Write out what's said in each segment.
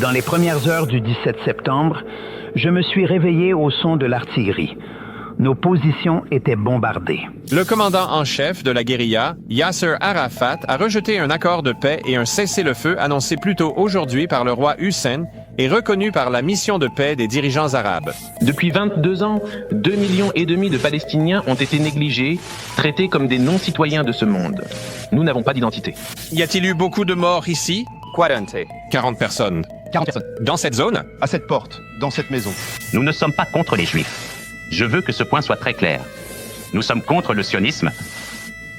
Dans les premières heures du 17 septembre, je me suis réveillé au son de l'artillerie. Nos positions étaient bombardées. Le commandant en chef de la guérilla, Yasser Arafat, a rejeté un accord de paix et un cessez-le-feu annoncé plus tôt aujourd'hui par le roi Hussein et reconnu par la mission de paix des dirigeants arabes. Depuis 22 ans, 2,5 millions de Palestiniens ont été négligés, traités comme des non-citoyens de ce monde. Nous n'avons pas d'identité. Y a-t-il eu beaucoup de morts ici? 40 personnes. 40 personnes. Dans cette zone? À cette porte, dans cette maison. Nous ne sommes pas contre les Juifs. Je veux que ce point soit très clair. Nous sommes contre le sionisme.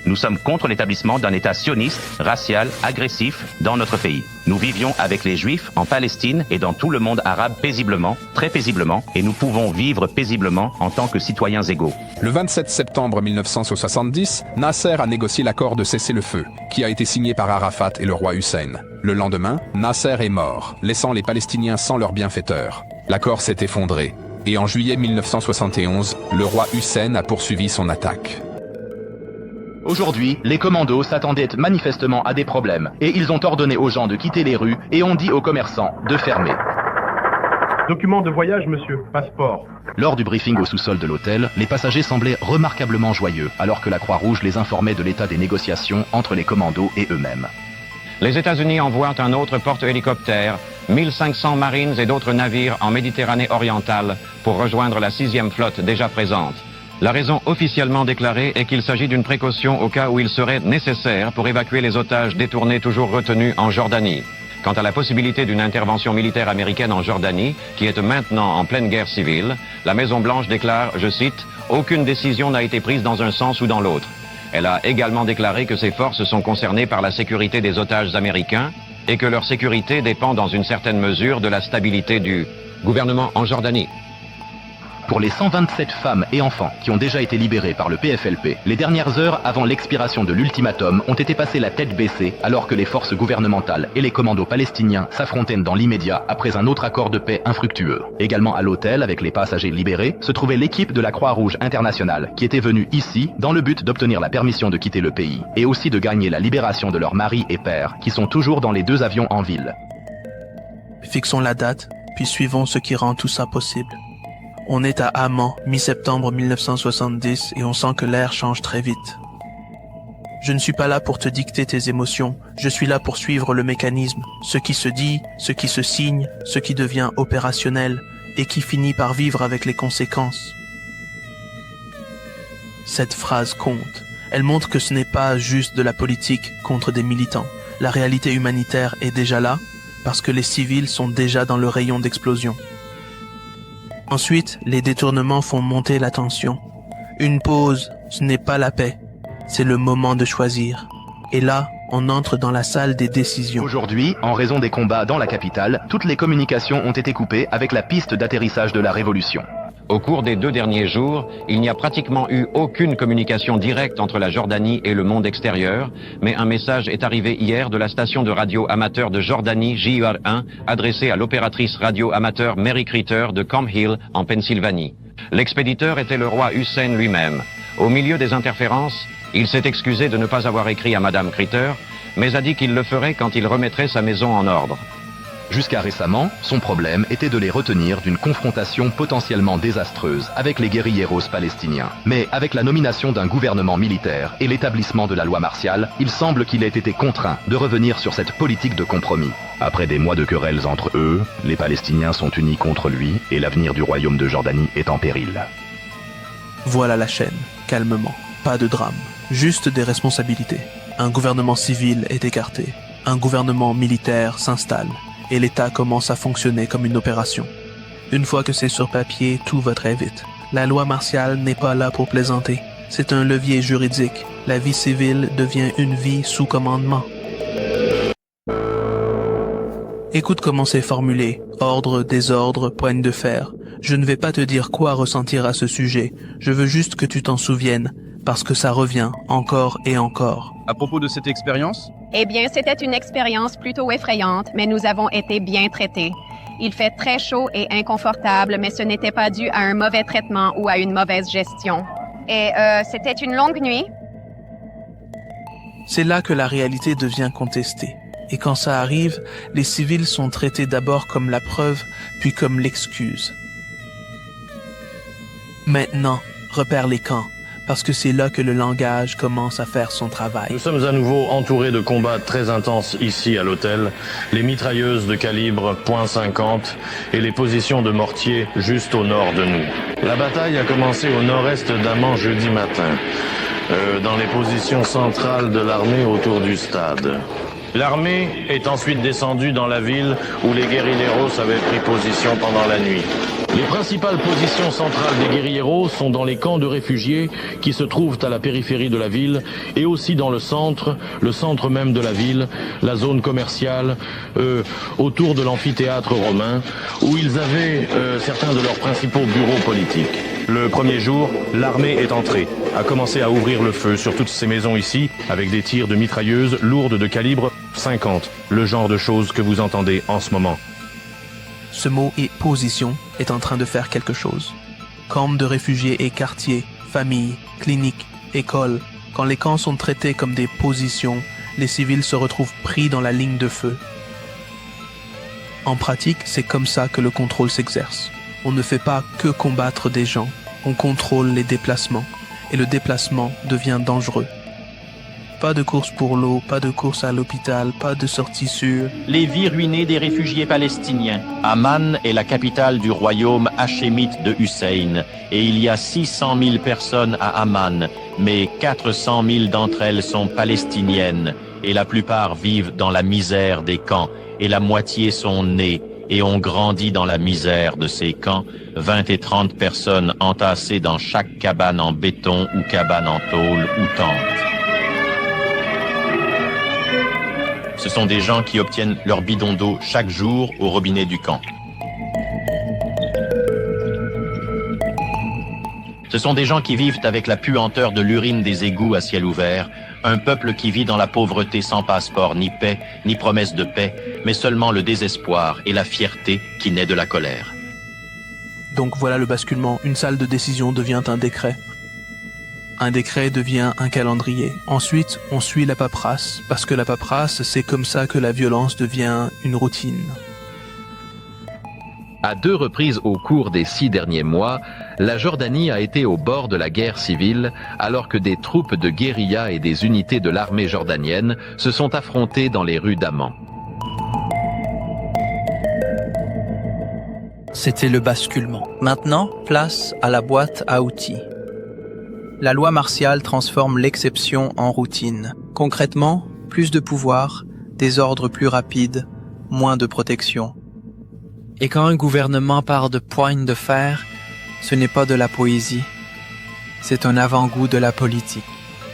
Nous sommes contre l'établissement d'un État sioniste, racial, agressif dans notre pays. Nous vivions avec les Juifs en Palestine et dans tout le monde arabe paisiblement, très paisiblement, et nous pouvons vivre paisiblement en tant que citoyens égaux. Le 27 septembre 1970, Nasser a négocié l'accord de cessez-le-feu, qui a été signé par Arafat et le roi Hussein. Le lendemain, Nasser est mort, laissant les Palestiniens sans leur bienfaiteur. L'accord s'est effondré. Et en juillet 1971, le roi Hussein a poursuivi son attaque. Aujourd'hui, les commandos s'attendaient manifestement à des problèmes, et ils ont ordonné aux gens de quitter les rues et ont dit aux commerçants de fermer. Document de voyage, monsieur. Passeport. Lors du briefing au sous-sol de l'hôtel, les passagers semblaient remarquablement joyeux, alors que la Croix-Rouge les informait de l'état des négociations entre les commandos et eux-mêmes. Les États-Unis envoient un autre porte-hélicoptère, 1500 Marines et d'autres navires en Méditerranée orientale pour rejoindre la 6e flotte déjà présente. La raison officiellement déclarée est qu'il s'agit d'une précaution au cas où il serait nécessaire pour évacuer les otages détournés toujours retenus en Jordanie. Quant à la possibilité d'une intervention militaire américaine en Jordanie, qui est maintenant en pleine guerre civile, la Maison-Blanche déclare, je cite, « Aucune décision n'a été prise dans un sens ou dans l'autre ». Elle a également déclaré que ses forces sont concernées par la sécurité des otages américains et que leur sécurité dépend dans une certaine mesure de la stabilité du gouvernement en Jordanie. Pour les 127 femmes et enfants qui ont déjà été libérés par le PFLP, les dernières heures avant l'expiration de l'ultimatum ont été passées la tête baissée alors que les forces gouvernementales et les commandos palestiniens s'affrontaient dans l'immédiat après un autre accord de paix infructueux. Également à l'hôtel avec les passagers libérés se trouvait l'équipe de la Croix-Rouge internationale qui était venue ici dans le but d'obtenir la permission de quitter le pays et aussi de gagner la libération de leurs maris et pères qui sont toujours dans les 2 avions en ville. Fixons la date, puis suivons ce qui rend tout ça possible. On est à Amman, mi-septembre 1970, et on sent que l'air change très vite. Je ne suis pas là pour te dicter tes émotions, je suis là pour suivre le mécanisme, ce qui se dit, ce qui se signe, ce qui devient opérationnel, et qui finit par vivre avec les conséquences. Cette phrase compte. Elle montre que ce n'est pas juste de la politique contre des militants. La réalité humanitaire est déjà là, parce que les civils sont déjà dans le rayon d'explosion. Ensuite, les détournements font monter la tension. Une pause, ce n'est pas la paix, c'est le moment de choisir. Et là, on entre dans la salle des décisions. Aujourd'hui, en raison des combats dans la capitale, toutes les communications ont été coupées avec la piste d'atterrissage de la révolution. Au cours des 2 derniers jours, il n'y a pratiquement eu aucune communication directe entre la Jordanie et le monde extérieur, mais un message est arrivé hier de la station de radio amateur de Jordanie JUR1, adressé à l'opératrice radio amateur Mary Critter de Camp Hill, en Pennsylvanie. L'expéditeur était le roi Hussein lui-même. Au milieu des interférences, il s'est excusé de ne pas avoir écrit à Madame Critter, mais a dit qu'il le ferait quand il remettrait sa maison en ordre. Jusqu'à récemment, son problème était de les retenir d'une confrontation potentiellement désastreuse avec les guérilleros palestiniens. Mais avec la nomination d'un gouvernement militaire et l'établissement de la loi martiale, il semble qu'il ait été contraint de revenir sur cette politique de compromis. Après des mois de querelles entre eux, les Palestiniens sont unis contre lui et l'avenir du royaume de Jordanie est en péril. Voilà la chaîne, calmement. Pas de drame, juste des responsabilités. Un gouvernement civil est écarté. Un gouvernement militaire s'installe. Et l'État commence à fonctionner comme une opération. Une fois que c'est sur papier, tout va très vite. La loi martiale n'est pas là pour plaisanter. C'est un levier juridique. La vie civile devient une vie sous commandement. Écoute comment c'est formulé. Ordre, désordre, poigne de fer. Je ne vais pas te dire quoi ressentir à ce sujet. Je veux juste que tu t'en souviennes. Parce que ça revient encore et encore. À propos de cette expérience? Eh bien, c'était une expérience plutôt effrayante, mais nous avons été bien traités. Il fait très chaud et inconfortable, mais ce n'était pas dû à un mauvais traitement ou à une mauvaise gestion. Et c'était une longue nuit. C'est là que la réalité devient contestée. Et quand ça arrive, les civils sont traités d'abord comme la preuve, puis comme l'excuse. Maintenant, repère les camps, parce que c'est là que le langage commence à faire son travail. Nous sommes à nouveau entourés de combats très intenses ici à l'hôtel, les mitrailleuses de calibre .50 et les positions de mortier juste au nord de nous. La bataille a commencé au nord-est d'Amman jeudi matin, dans les positions centrales de l'armée autour du stade. L'armée est ensuite descendue dans la ville où les guérilleros avaient pris position pendant la nuit. Les principales positions centrales des guérilleros sont dans les camps de réfugiés qui se trouvent à la périphérie de la ville et aussi dans le centre même de la ville, la zone commerciale, autour de l'amphithéâtre romain, où ils avaient certains de leurs principaux bureaux politiques. Le premier jour, l'armée est entrée, a commencé à ouvrir le feu sur toutes ces maisons ici, avec des tirs de mitrailleuses lourdes de calibre 50, le genre de choses que vous entendez en ce moment. Ce mot et position est en train de faire quelque chose. Camps de réfugiés et quartiers, familles, cliniques, écoles. Quand les camps sont traités comme des positions, les civils se retrouvent pris dans la ligne de feu. En pratique, c'est comme ça que le contrôle s'exerce. On ne fait pas que combattre des gens, on contrôle les déplacements, et le déplacement devient dangereux. Pas de course pour l'eau, pas de course à l'hôpital, pas de sortie sûre. Les vies ruinées des réfugiés palestiniens. Amman est la capitale du royaume hachémite de Hussein, et il y a 600 000 personnes à Amman, mais 400 000 d'entre elles sont palestiniennes, et la plupart vivent dans la misère des camps, et la moitié sont nées et ont grandi dans la misère de ces camps, 20 et 30 personnes entassées dans chaque cabane en béton ou cabane en tôle ou tente. Ce sont des gens qui obtiennent leur bidon d'eau chaque jour au robinet du camp. Ce sont des gens qui vivent avec la puanteur de l'urine des égouts à ciel ouvert, un peuple qui vit dans la pauvreté sans passeport, ni paix, ni promesse de paix, mais seulement le désespoir et la fierté qui naît de la colère. Donc voilà le basculement, une salle de décision devient un décret. Un décret devient un calendrier. Ensuite, on suit la paperasse, parce que la paperasse, c'est comme ça que la violence devient une routine. À 2 reprises au cours des 6 derniers mois, la Jordanie a été au bord de la guerre civile, alors que des troupes de guérilla et des unités de l'armée jordanienne se sont affrontées dans les rues d'Amman. C'était le basculement. Maintenant, place à la boîte à outils. La loi martiale transforme l'exception en routine. Concrètement, plus de pouvoir, des ordres plus rapides, moins de protection. Et quand un gouvernement part de poigne de fer, ce n'est pas de la poésie, c'est un avant-goût de la politique.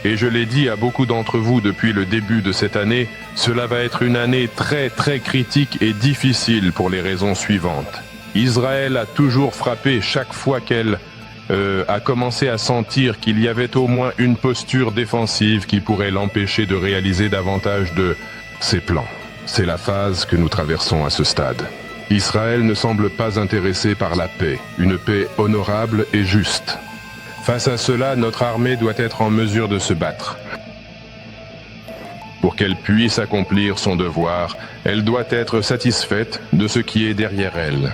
Et je l'ai dit à beaucoup d'entre vous depuis le début de cette année, cela va être une année très critique et difficile pour les raisons suivantes. Israël a toujours frappé chaque fois qu'elle a commencé à sentir qu'il y avait au moins une posture défensive qui pourrait l'empêcher de réaliser davantage de ses plans. C'est la phase que nous traversons à ce stade. Israël ne semble pas intéressé par la paix, une paix honorable et juste. Face à cela, notre armée doit être en mesure de se battre. Pour qu'elle puisse accomplir son devoir, elle doit être satisfaite de ce qui est derrière elle.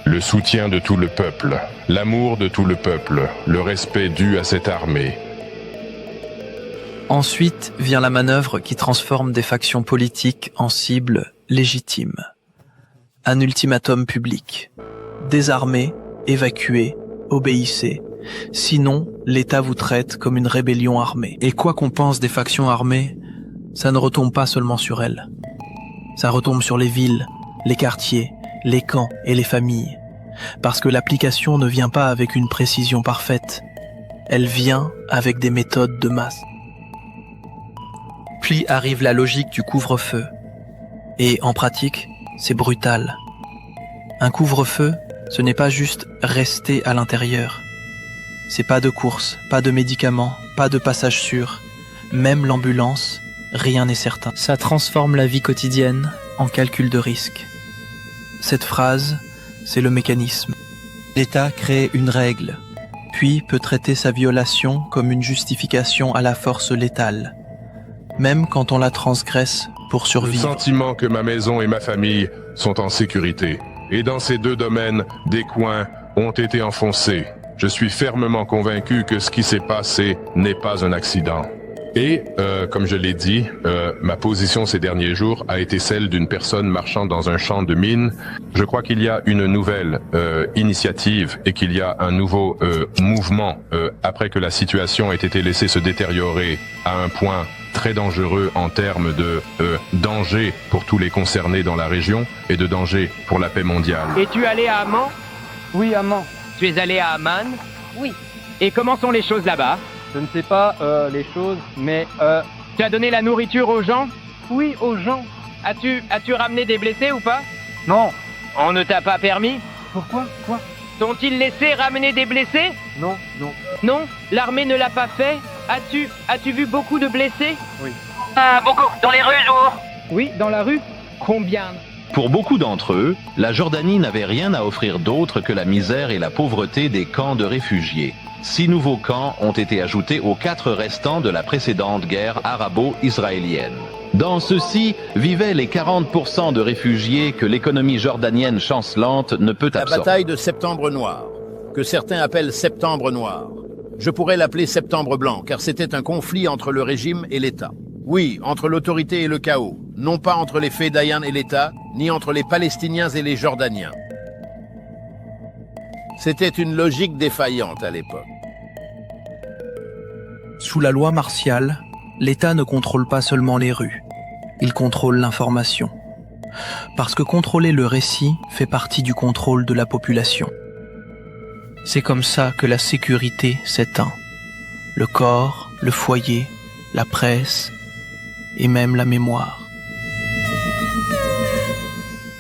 Le soutien de tout le peuple, l'amour de tout le peuple, le respect dû à cette armée. Ensuite vient la manœuvre qui transforme des factions politiques en cibles légitimes. Un ultimatum public. Désarmez, évacuez, obéissez. Sinon, l'État vous traite comme une rébellion armée. Et quoi qu'on pense des factions armées, ça ne retombe pas seulement sur elles. Ça retombe sur les villes, les quartiers, les camps et les familles. Parce que l'application ne vient pas avec une précision parfaite. Elle vient avec des méthodes de masse. Puis arrive la logique du couvre-feu. Et en pratique, c'est brutal. Un couvre-feu, ce n'est pas juste rester à l'intérieur. C'est pas de course, pas de médicaments, pas de passage sûr. Même l'ambulance, rien n'est certain. Ça transforme la vie quotidienne en calcul de risque. Cette phrase, c'est le mécanisme. L'État crée une règle, puis peut traiter sa violation comme une justification à la force létale. même quand on la transgresse pour Le survivre. sentiment que ma maison et ma famille sont en sécurité. Et dans ces deux domaines, des coins ont été enfoncés. Je suis fermement convaincu que ce qui s'est passé n'est pas un accident. Et, comme je l'ai dit, ma position ces derniers jours a été celle d'une personne marchant dans un champ de mines. Je crois qu'il y a une nouvelle initiative et qu'il y a un nouveau mouvement après que la situation ait été laissée se détériorer à un point très dangereux en termes de danger pour tous les concernés dans la région et de danger pour la paix mondiale. Es-tu allé à Amman? Oui, Amman. Tu es allé à Amman? Oui. Et comment sont les choses là-bas? Je ne sais pas les choses, mais... Tu as donné la nourriture aux gens? Oui, aux gens. As-tu ramené des blessés ou pas? Non. On ne t'a pas permis? Pourquoi? Quoi? T'ont-ils laissé ramener des blessés? Non, non. Non? L'armée ne l'a pas fait? As-tu vu beaucoup de blessés? Oui. Ah, beaucoup. Dans les rues, Jour? Oui, dans la rue. Combien? Pour beaucoup d'entre eux, la Jordanie n'avait rien à offrir d'autre que la misère et la pauvreté des camps de réfugiés. 6 nouveaux camps ont été ajoutés aux 4 restants de la précédente guerre arabo-israélienne. Dans ceux-ci vivaient les 40% de réfugiés que l'économie jordanienne chancelante ne peut absorber. La bataille de Septembre Noir, que certains appellent Septembre Noir. Je pourrais l'appeler Septembre Blanc, car c'était un conflit entre le régime et l'État. Oui, entre l'autorité et le chaos, non pas entre les Fedayins et l'État, ni entre les Palestiniens et les Jordaniens. C'était une logique défaillante à l'époque. Sous la loi martiale, l'État ne contrôle pas seulement les rues, il contrôle l'information. Parce que contrôler le récit fait partie du contrôle de la population. C'est comme ça que la sécurité s'éteint. Le corps, le foyer, la presse et même la mémoire.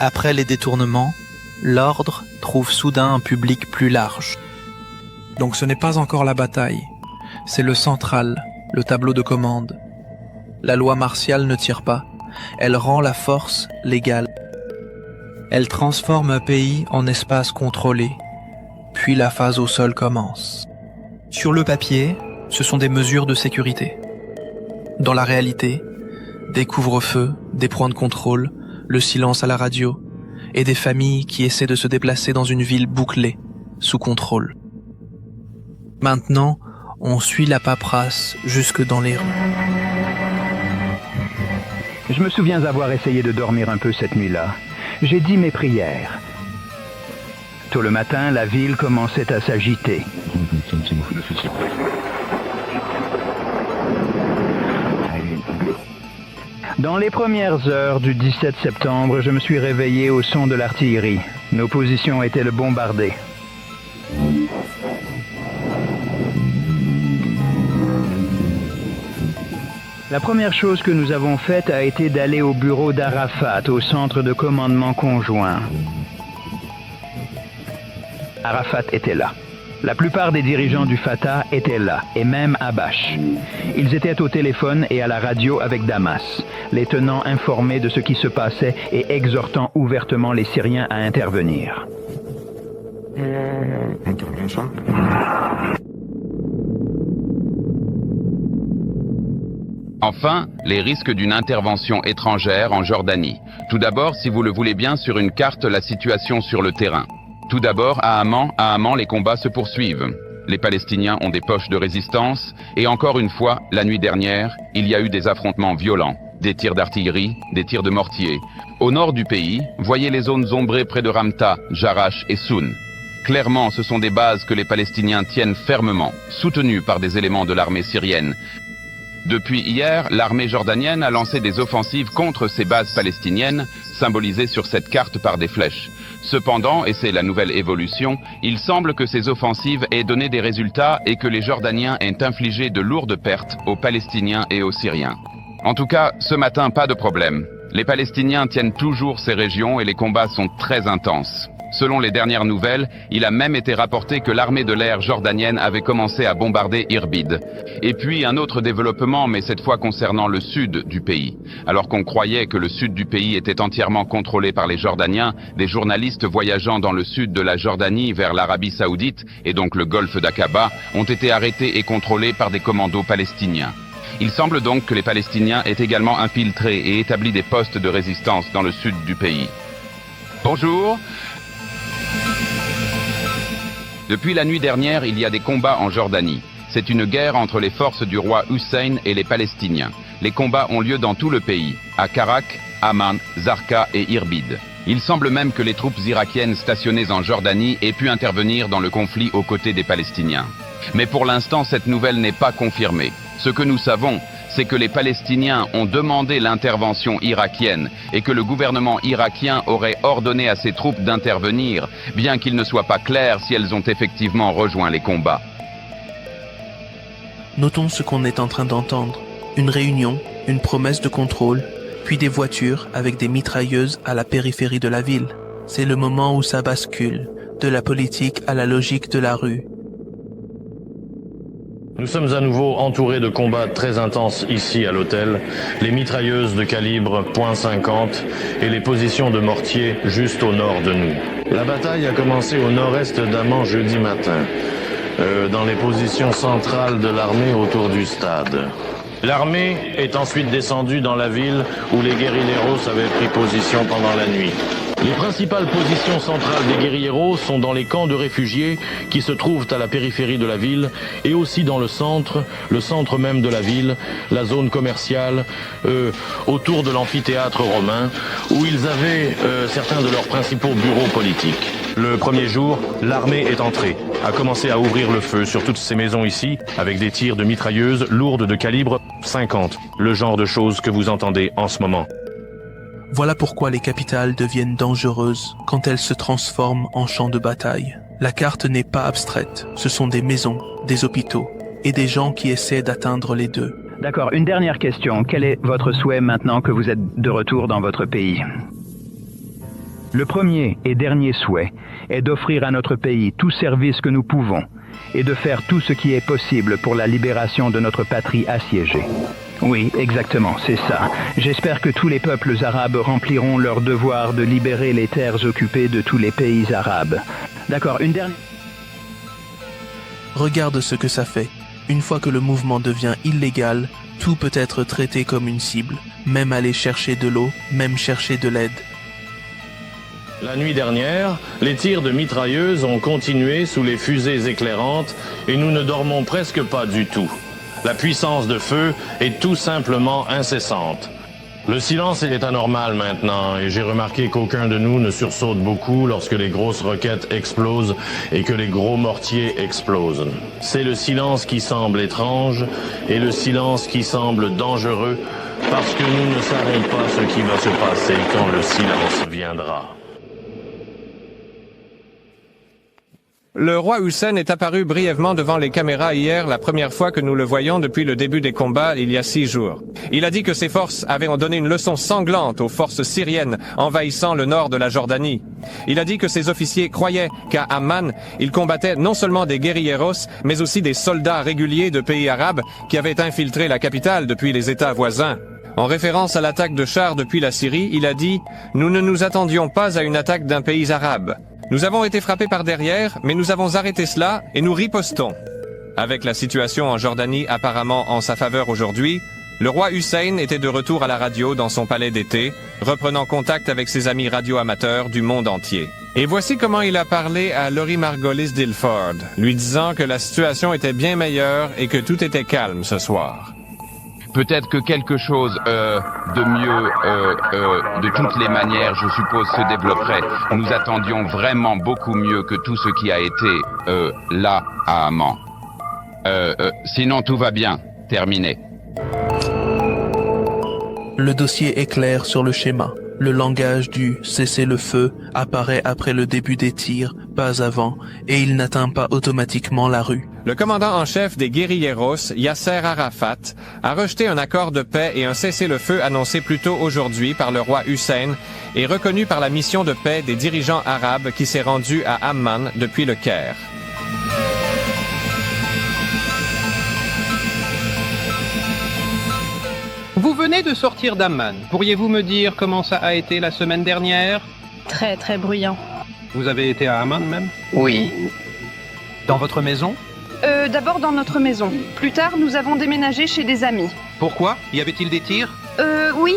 Après les détournements, l'ordre trouve soudain un public plus large. Donc ce n'est pas encore la bataille, c'est le central, le tableau de commande. La loi martiale ne tire pas, elle rend la force légale. Elle transforme un pays en espace contrôlé, puis la phase au sol commence. Sur le papier, ce sont des mesures de sécurité. Dans la réalité, des couvre-feux, des points de contrôle, le silence à la radio, et des familles qui essaient de se déplacer dans une ville bouclée, sous contrôle. Maintenant, on suit la paperasse jusque dans les rues. Je me souviens avoir essayé de dormir un peu cette nuit-là. J'ai dit mes prières. Tôt le matin, la ville commençait à s'agiter. Dans les premières heures du 17 septembre, je me suis réveillé au son de l'artillerie. Nos positions étaient le bombardées. La première chose que nous avons faite a été d'aller au bureau d'Arafat, au centre de commandement conjoint. Arafat était là. La plupart des dirigeants du Fatah étaient là, et même Abache. Ils étaient au téléphone et à la radio avec Damas, les tenant informés de ce qui se passait et exhortant ouvertement les Syriens à intervenir. Enfin, les risques d'une intervention étrangère en Jordanie. Tout d'abord, si vous le voulez bien, sur une carte, la situation sur le terrain. Tout d'abord, à Amman, les combats se poursuivent. Les Palestiniens ont des poches de résistance, et encore une fois, la nuit dernière, il y a eu des affrontements violents, des tirs d'artillerie, des tirs de mortier. Au nord du pays, voyez les zones ombrées près de Ramta, Jarash et Soun. Clairement, ce sont des bases que les Palestiniens tiennent fermement, soutenues par des éléments de l'armée syrienne. Depuis hier, l'armée jordanienne a lancé des offensives contre ces bases palestiniennes, symbolisées sur cette carte par des flèches. Cependant, et c'est la nouvelle évolution, il semble que ces offensives aient donné des résultats et que les Jordaniens aient infligé de lourdes pertes aux Palestiniens et aux Syriens. En tout cas, ce matin, pas de problème. Les Palestiniens tiennent toujours ces régions et les combats sont très intenses. Selon les dernières nouvelles, il a même été rapporté que l'armée de l'air jordanienne avait commencé à bombarder Irbid. Et puis un autre développement, mais cette fois concernant le sud du pays. Alors qu'on croyait que le sud du pays était entièrement contrôlé par les Jordaniens, des journalistes voyageant dans le sud de la Jordanie vers l'Arabie Saoudite, et donc le golfe d'Aqaba, ont été arrêtés et contrôlés par des commandos palestiniens. Il semble donc que les Palestiniens aient également infiltré et établi des postes de résistance dans le sud du pays. Bonjour. Depuis la nuit dernière, il y a des combats en Jordanie. C'est une guerre entre les forces du roi Hussein et les Palestiniens. Les combats ont lieu dans tout le pays, à Karak, Amman, Zarqa et Irbid. Il semble même que les troupes irakiennes stationnées en Jordanie aient pu intervenir dans le conflit aux côtés des Palestiniens. Mais pour l'instant, cette nouvelle n'est pas confirmée. Ce que nous savons, c'est que les Palestiniens ont demandé l'intervention irakienne et que le gouvernement irakien aurait ordonné à ses troupes d'intervenir, bien qu'il ne soit pas clair si elles ont effectivement rejoint les combats. Notons ce qu'on est en train d'entendre. Une réunion, une promesse de contrôle, puis des voitures avec des mitrailleuses à la périphérie de la ville. C'est le moment où ça bascule, de la politique à la logique de la rue. Nous sommes à nouveau entourés de combats très intenses ici à l'hôtel, les mitrailleuses de calibre .50 et les positions de mortier juste au nord de nous. La bataille a commencé au nord-est d'Amman jeudi matin, dans les positions centrales de l'armée autour du stade. L'armée est ensuite descendue dans la ville où les guérilleros avaient pris position pendant la nuit. Les principales positions centrales des guérilleros sont dans les camps de réfugiés qui se trouvent à la périphérie de la ville et aussi dans le centre même de la ville, la zone commerciale, autour de l'amphithéâtre romain, où ils avaient certains de leurs principaux bureaux politiques. Le premier jour, l'armée est entrée, a commencé à ouvrir le feu sur toutes ces maisons ici, avec des tirs de mitrailleuses lourdes de calibre 50, le genre de choses que vous entendez en ce moment. Voilà pourquoi les capitales deviennent dangereuses quand elles se transforment en champs de bataille. La carte n'est pas abstraite, ce sont des maisons, des hôpitaux et des gens qui essaient d'atteindre les deux. D'accord, une dernière question. Quel est votre souhait maintenant que vous êtes de retour dans votre pays? Le premier et dernier souhait est d'offrir à notre pays tout service que nous pouvons et de faire tout ce qui est possible pour la libération de notre patrie assiégée. Oui, exactement, c'est ça. J'espère que tous les peuples arabes rempliront leur devoir de libérer les terres occupées de tous les pays arabes. D'accord, une dernière... Regarde ce que ça fait. Une fois que le mouvement devient illégal, tout peut être traité comme une cible, même aller chercher de l'eau, même chercher de l'aide. La nuit dernière, les tirs de mitrailleuses ont continué sous les fusées éclairantes et nous ne dormons presque pas du tout. La puissance de feu est tout simplement incessante. Le silence est anormal maintenant et j'ai remarqué qu'aucun de nous ne sursaute beaucoup lorsque les grosses roquettes explosent et que les gros mortiers explosent. C'est le silence qui semble étrange et le silence qui semble dangereux parce que nous ne savons pas ce qui va se passer quand le silence viendra. Le roi Hussein est apparu brièvement devant les caméras hier, la première fois que nous le voyons depuis le début des combats il y a 6 jours. Il a dit que ses forces avaient donné une leçon sanglante aux forces syriennes envahissant le nord de la Jordanie. Il a dit que ses officiers croyaient qu'à Amman, ils combattaient non seulement des guérilleros, mais aussi des soldats réguliers de pays arabes qui avaient infiltré la capitale depuis les États voisins. En référence à l'attaque de chars depuis la Syrie, il a dit « Nous ne nous attendions pas à une attaque d'un pays arabe. Nous avons été frappés par derrière, mais nous avons arrêté cela et nous ripostons. » Avec la situation en Jordanie apparemment en sa faveur aujourd'hui, le roi Hussein était de retour à la radio dans son palais d'été, reprenant contact avec ses amis radioamateurs du monde entier. Et voici comment il a parlé à Laurie Margolis d'Ilford, lui disant que la situation était bien meilleure et que tout était calme ce soir. Peut-être que quelque chose de mieux, de toutes les manières, je suppose, se développerait. Nous attendions vraiment beaucoup mieux que tout ce qui a été là à Amman. Sinon, tout va bien. Terminé. Le dossier est clair sur le schéma. Le langage du cessez-le-feu apparaît après le début des tirs, pas avant, et il n'atteint pas automatiquement la rue. Le commandant en chef des guérilleros, Yasser Arafat, a rejeté un accord de paix et un cessez-le-feu annoncé plus tôt aujourd'hui par le roi Hussein et reconnu par la mission de paix des dirigeants arabes qui s'est rendue à Amman depuis le Caire. Vous venez de sortir d'Amman. Pourriez-vous me dire comment ça a été la semaine dernière? Très, très bruyant. Vous avez été à Amman même? Oui. Dans votre maison? D'abord dans notre maison. Plus tard, nous avons déménagé chez des amis. Pourquoi? Y avait-il des tirs? Oui.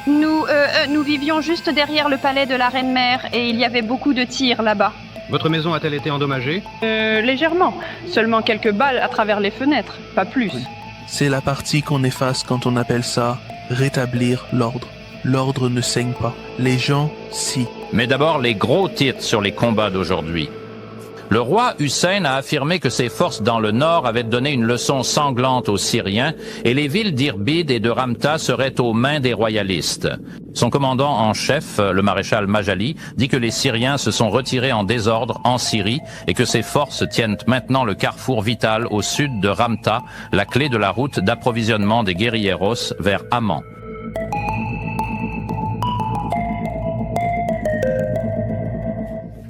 Nous vivions juste derrière le palais de la Reine-Mère et il y avait beaucoup de tirs là-bas. Votre maison a-t-elle été endommagée? Légèrement. Seulement quelques balles à travers les fenêtres, pas plus. C'est la partie qu'on efface quand on appelle ça rétablir l'ordre. L'ordre ne saigne pas. Les gens, si. Mais d'abord, les gros titres sur les combats d'aujourd'hui. Le roi Hussein a affirmé que ses forces dans le nord avaient donné une leçon sanglante aux Syriens et les villes d'Irbid et de Ramta seraient aux mains des royalistes. Son commandant en chef, le maréchal Majali, dit que les Syriens se sont retirés en désordre en Syrie et que ses forces tiennent maintenant le carrefour vital au sud de Ramta, la clé de la route d'approvisionnement des guérilleros vers Amman.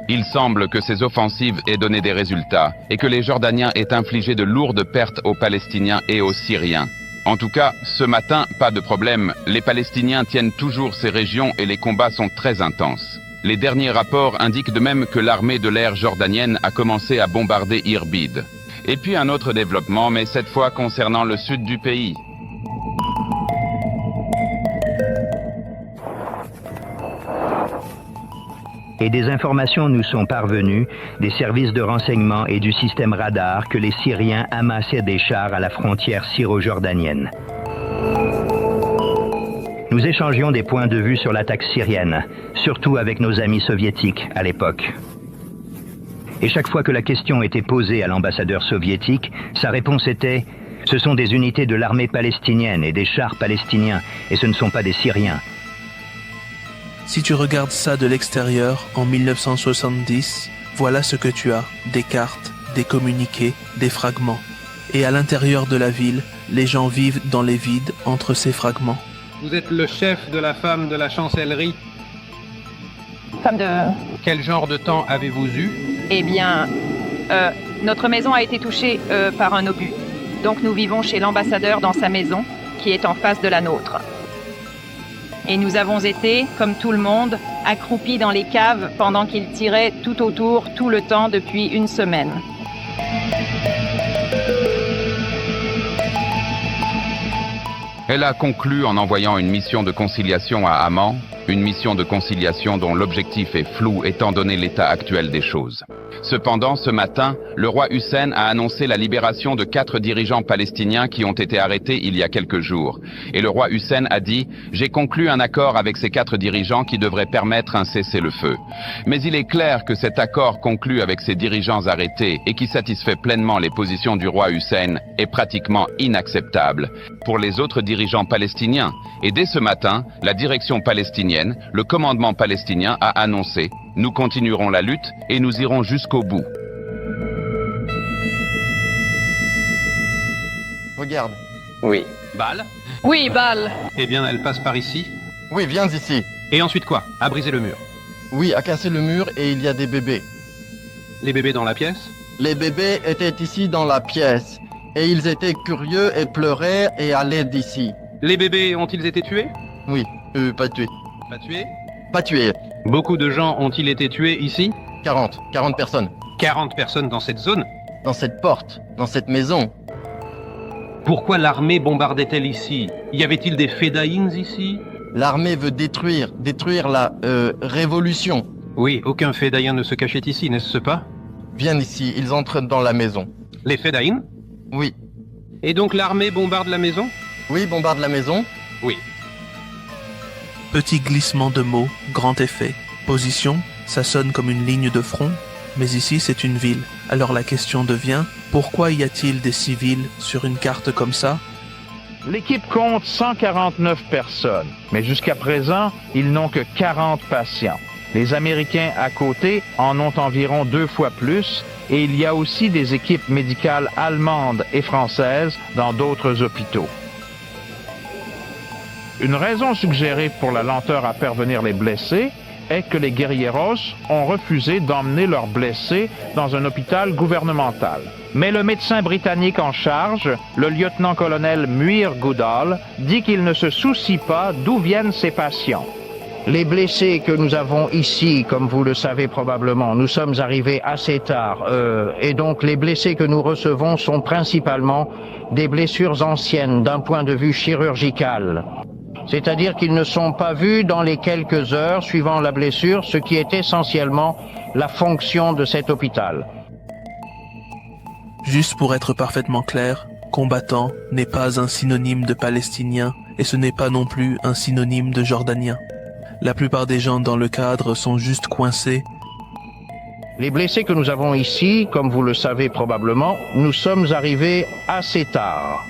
Il semble que ces offensives aient donné des résultats et que les Jordaniens aient infligé de lourdes pertes aux Palestiniens et aux Syriens. En tout cas, ce matin, pas de problème, les Palestiniens tiennent toujours ces régions et les combats sont très intenses. Les derniers rapports indiquent de même que l'armée de l'air jordanienne a commencé à bombarder Irbid. Et puis un autre développement, mais cette fois concernant le sud du pays. Et des informations nous sont parvenues des services de renseignement et du système radar que les Syriens amassaient des chars à la frontière syro-jordanienne. Nous échangions des points de vue sur l'attaque syrienne, surtout avec nos amis soviétiques à l'époque. Et chaque fois que la question était posée à l'ambassadeur soviétique, sa réponse était « Ce sont des unités de l'armée palestinienne et des chars palestiniens, et ce ne sont pas des Syriens ». Si tu regardes ça de l'extérieur, en 1970, voilà ce que tu as. Des cartes, des communiqués, des fragments. Et à l'intérieur de la ville, les gens vivent dans les vides entre ces fragments. Vous êtes le chef de la femme de la chancellerie. Femme de... Quel genre de temps avez-vous eu? Eh bien, notre maison a été touchée par un obus. Donc nous vivons chez l'ambassadeur dans sa maison, qui est en face de la nôtre. Et nous avons été, comme tout le monde, accroupis dans les caves pendant qu'il tirait tout autour, tout le temps, depuis une semaine. Elle a conclu en envoyant une mission de conciliation à Amman, une mission de conciliation dont l'objectif est flou étant donné l'état actuel des choses. Cependant, ce matin, le roi Hussein a annoncé la libération de 4 dirigeants palestiniens qui ont été arrêtés il y a quelques jours. Et le roi Hussein a dit « J'ai conclu un accord avec ces 4 dirigeants qui devrait permettre un cessez-le-feu. » Mais il est clair que cet accord conclu avec ces dirigeants arrêtés et qui satisfait pleinement les positions du roi Hussein est pratiquement inacceptable pour les autres dirigeants palestiniens. Et dès ce matin, la direction palestinienne, le commandement palestinien a annoncé « Nous continuerons la lutte et nous irons jusqu'au bout. » Regarde. Oui. Balle? Oui, balle. Eh bien, elle passe par ici. Oui, viens ici. Et ensuite quoi? À briser le mur. Oui, à casser le mur et il y a des bébés. Les bébés dans la pièce? Les bébés étaient ici dans la pièce. Et ils étaient curieux et pleuraient et allaient d'ici. Les bébés ont-ils été tués? Oui, pas tués. Pas tués? Pas tués. Beaucoup de gens ont-ils été tués ici? 40 personnes. 40 personnes dans cette zone? Dans cette porte, dans cette maison. Pourquoi l'armée bombardait-elle ici? Y avait-il des fédaïns ici? L'armée veut détruire la révolution. Oui, aucun fédaïen ne se cachait ici, n'est-ce pas? Viens ici, ils entrent dans la maison. Les fédaïns? Oui. Et donc l'armée bombarde la maison? Oui, bombarde la maison. Oui. Petit glissement de mots, grand effet. Position, ça sonne comme une ligne de front, mais ici c'est une ville. Alors la question devient, pourquoi y a-t-il des civils sur une carte comme ça? L'équipe compte 149 personnes, mais jusqu'à présent, ils n'ont que 40 patients. Les Américains à côté en ont environ 2 fois plus, et il y a aussi des équipes médicales allemandes et françaises dans d'autres hôpitaux. Une raison suggérée pour la lenteur à faire venir les blessés est que les guérilleros ont refusé d'emmener leurs blessés dans un hôpital gouvernemental. Mais le médecin britannique en charge, le lieutenant-colonel Muir Goodall, dit qu'il ne se soucie pas d'où viennent ces patients. Les blessés que nous avons ici, comme vous le savez probablement, nous sommes arrivés assez tard, et donc les blessés que nous recevons sont principalement des blessures anciennes d'un point de vue chirurgical. C'est-à-dire qu'ils ne sont pas vus dans les quelques heures suivant la blessure, ce qui est essentiellement la fonction de cet hôpital. Juste pour être parfaitement clair, combattant n'est pas un synonyme de palestinien et ce n'est pas non plus un synonyme de jordanien. La plupart des gens dans le cadre sont juste coincés. Les blessés que nous avons ici, comme vous le savez probablement, nous sommes arrivés assez tard.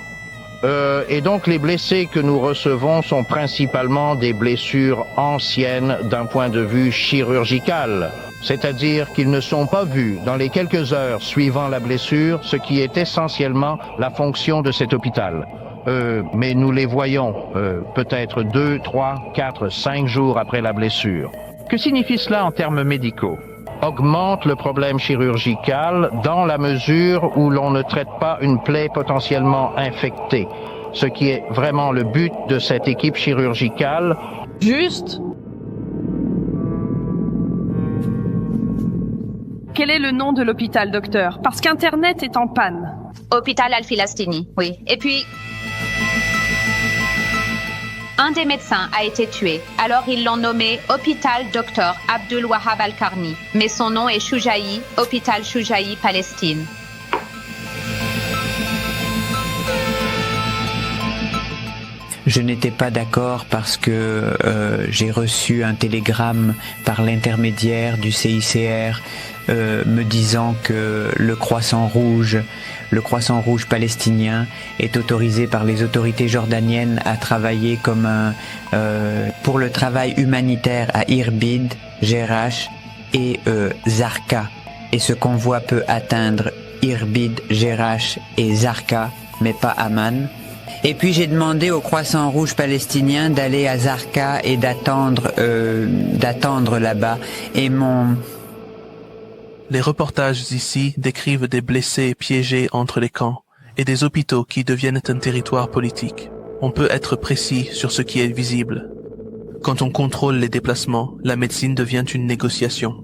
Et donc les blessés que nous recevons sont principalement des blessures anciennes d'un point de vue chirurgical. C'est-à-dire qu'ils ne sont pas vus dans les quelques heures suivant la blessure, ce qui est essentiellement la fonction de cet hôpital. Mais nous les voyons peut-être 2, 3, 4, 5 jours après la blessure. Que signifie cela en termes médicaux? Augmente le problème chirurgical dans la mesure où l'on ne traite pas une plaie potentiellement infectée, ce qui est vraiment le but de cette équipe chirurgicale. Juste. Quel est le nom de l'hôpital, docteur? Parce qu'Internet est en panne. Hôpital Al-Filastini, oui. Et puis, un des médecins a été tué. Alors ils l'ont nommé Hôpital Dr Abdul Wahab Al-Karni. Mais son nom est Choujaï, Hôpital Choujaï, Palestine. Je n'étais pas d'accord parce que j'ai reçu un télégramme par l'intermédiaire du CICR me disant que le Croissant Rouge palestinien est autorisé par les autorités jordaniennes à travailler comme pour le travail humanitaire à Irbid, Jerash et Zarqa. Et ce convoi peut atteindre Irbid, Jerash et Zarqa, mais pas Amman. Et puis j'ai demandé au Croissant Rouge palestinien d'aller à Zarqa et d'attendre là-bas. Et Les reportages ici décrivent des blessés piégés entre les camps et des hôpitaux qui deviennent un territoire politique. On peut être précis sur ce qui est visible. Quand on contrôle les déplacements, la médecine devient une négociation.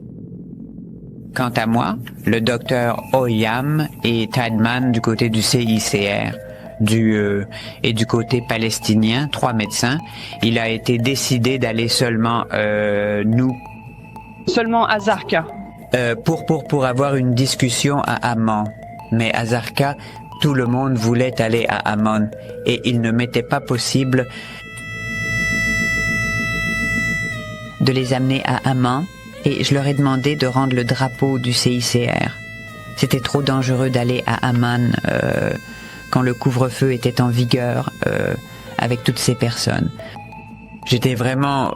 Quant à moi, le docteur Oyam et Tideman du côté du CICR, et du côté palestinien, 3 médecins, il a été décidé d'aller seulement Seulement à Zarqa. Pour avoir une discussion à Amman. Mais à Zarqa, tout le monde voulait aller à Amman et il ne m'était pas possible de les amener à Amman et je leur ai demandé de rendre le drapeau du CICR. C'était trop dangereux d'aller à Amman quand le couvre-feu était en vigueur avec toutes ces personnes. J'étais vraiment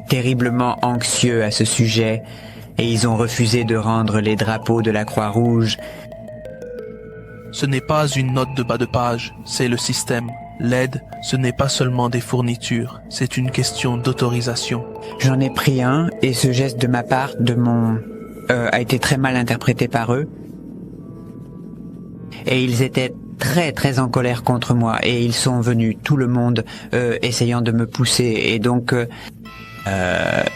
terriblement anxieux à ce sujet et ils ont refusé de rendre les drapeaux de la Croix-Rouge. Ce n'est pas une note de bas de page, c'est le système. L'aide, ce n'est pas seulement des fournitures, c'est une question d'autorisation. J'en ai pris un et ce geste de ma part, a été très mal interprété par eux. Et ils étaient très très en colère contre moi et ils sont venus, tout le monde, essayant de me pousser et donc...